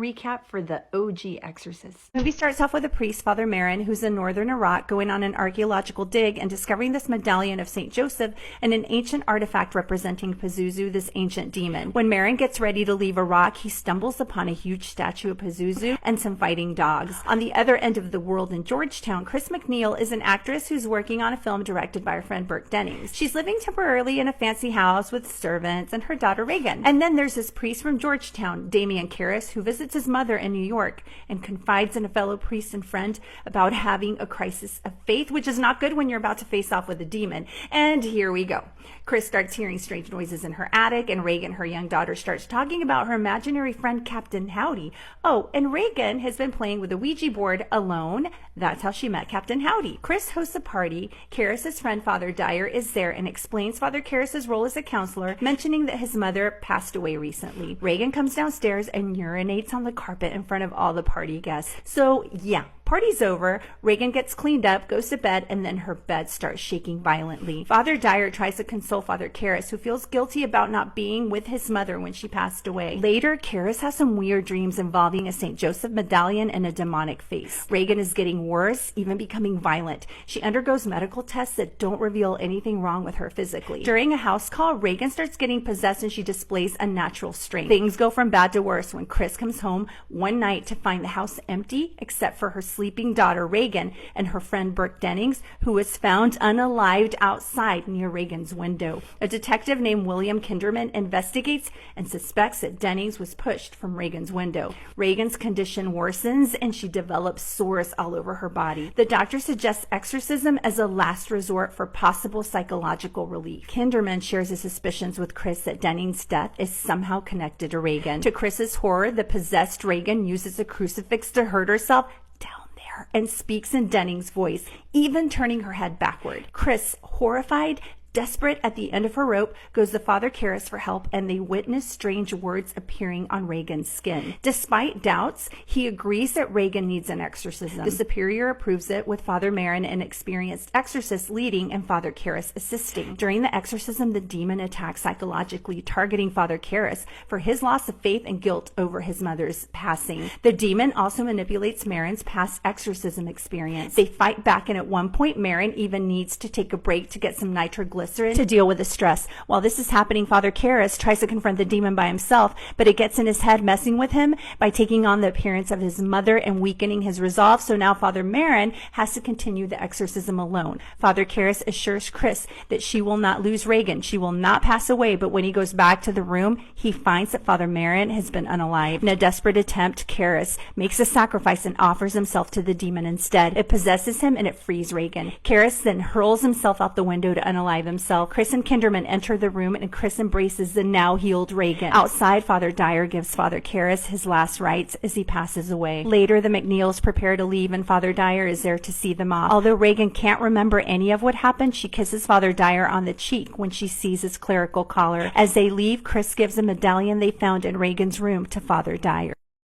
Recap for the OG Exorcist. The movie starts off with a priest, Father Marin, who's in northern Iraq, going on an archaeological dig and discovering this medallion of St. Joseph and an ancient artifact representing Pazuzu, this ancient demon. When Marin gets ready to leave Iraq, he stumbles upon a huge statue of Pazuzu and some fighting dogs. On the other end of the world in Georgetown, Chris McNeil is an actress who's working on a film directed by her friend Brooke Dennings. She's living temporarily in a fancy house with servants and her daughter Reagan. And then there's this priest from Georgetown, Damian Karras, who visits his mother in New York and confides in a fellow priest and friend about having a crisis of faith, which is not good when you're about to face off with a demon. And here we go. Chris starts hearing strange noises in her attic, and Reagan, her young daughter, starts talking about her imaginary friend Captain Howdy. Oh, and Reagan has been playing with a Ouija board alone. That's how she met Captain Howdy. Chris hosts a party. Karras' friend Father Dyer is there and explains Father Karras' role as a counselor, mentioning that his mother passed away recently. Reagan comes downstairs and urinates on the carpet in front of all the party guests. So yeah, party's over. Reagan gets cleaned up, goes to bed, and then her bed starts shaking violently. Father Dyer tries to console Father Karras, who feels guilty about not being with his mother when she passed away. Later, Karras has some weird dreams involving a St. Joseph medallion and a demonic face. Reagan is getting worse, even becoming violent. She undergoes medical tests that don't reveal anything wrong with her physically. During a house call, Reagan starts getting possessed and she displays unnatural strength. Things go from bad to worse when Chris comes home one night to find the house empty except for her sleeping daughter Reagan and her friend Brooke Dennings, who was found unalived outside near Reagan's window. A detective named William Kinderman investigates and suspects that Dennings was pushed from Reagan's window. Reagan's condition worsens and she develops sores all over her body. The doctor suggests exorcism as a last resort for possible psychological relief. Kinderman shares his suspicions with Chris that Dennings' death is somehow connected to Reagan. To Chris's horror, the possessed Reagan uses a crucifix to hurt herself and speaks in Dennings' voice, even turning her head backward. Chris, horrified, desperate at the end of her rope, goes to Father Karras for help, and they witness strange words appearing on Reagan's skin. Despite doubts, he agrees that Reagan needs an exorcism. The superior approves it, with Father Marin, an experienced exorcist, leading and Father Karras assisting. During the exorcism, the demon attacks psychologically, targeting Father Karras for his loss of faith and guilt over his mother's passing. The demon also manipulates Marin's past exorcism experience. They fight back, and at one point, Marin even needs to take a break to get some nitroglycerin to deal with the stress. While this is happening, Father Karras tries to confront the demon by himself, but it gets in his head, messing with him by taking on the appearance of his mother and weakening his resolve. So now Father Marin has to continue the exorcism alone. Father Karras assures Chris that she will not lose Reagan. She will not pass away, but when he goes back to the room, he finds that Father Marin has been unalived. In a desperate attempt, Karras makes a sacrifice and offers himself to the demon instead. It possesses him and it frees Reagan. Karras then hurls himself out the window to unalive himself. Chris and Kinderman enter the room, and Chris embraces the now healed Reagan. Outside, Father Dyer gives Father Karras his last rites as he passes away. Later, the McNeils prepare to leave, and Father Dyer is there to see them off. Although Reagan can't remember any of what happened, she kisses Father Dyer on the cheek when she sees his clerical collar. As they leave, Chris gives a medallion they found in Reagan's room to Father Dyer.